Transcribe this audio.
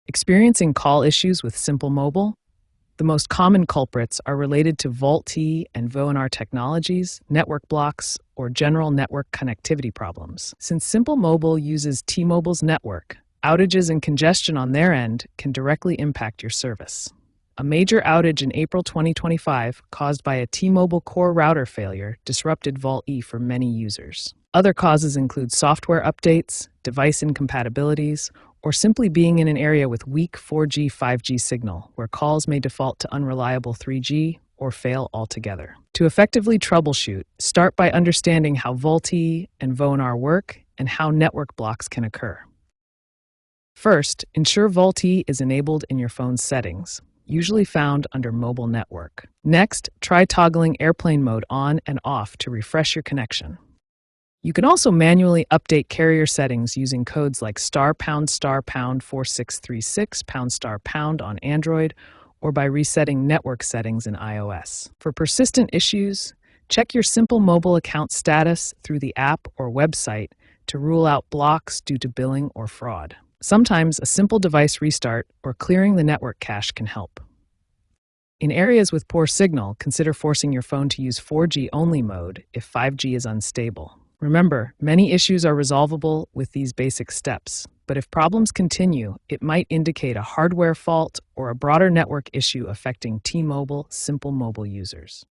Experiencing call issues with Simple Mobile? The most common culprits are related to VoLTE and VoNR technologies, network blocks, or general network connectivity problems. Since Simple Mobile uses T-Mobile's network, outages and congestion on their end can directly impact your service. A major outage in April 2025 caused by a T-Mobile core router failure disrupted VoLTE for many users. Other causes include software updates, device incompatibilities, or simply being in an area with weak 4G, 5G signal, where calls may default to unreliable 3G or fail altogether. To effectively troubleshoot, start by understanding how VoLTE and VoNR work and how network blocks can occur. First, ensure VoLTE is enabled in your phone's settings, usually found under Mobile Network. Next, try toggling airplane mode on and off to refresh your connection. You can also manually update carrier settings using codes like ***4636 #* on Android, or by resetting network settings in iOS. For persistent issues, check your Simple Mobile account status through the app or website to rule out blocks due to billing or fraud. Sometimes a simple device restart or clearing the network cache can help. In areas with poor signal, consider forcing your phone to use 4G only mode if 5G is unstable. Remember, many issues are resolvable with these basic steps, but if problems continue, it might indicate a hardware fault or a broader network issue affecting T-Mobile Simple Mobile users.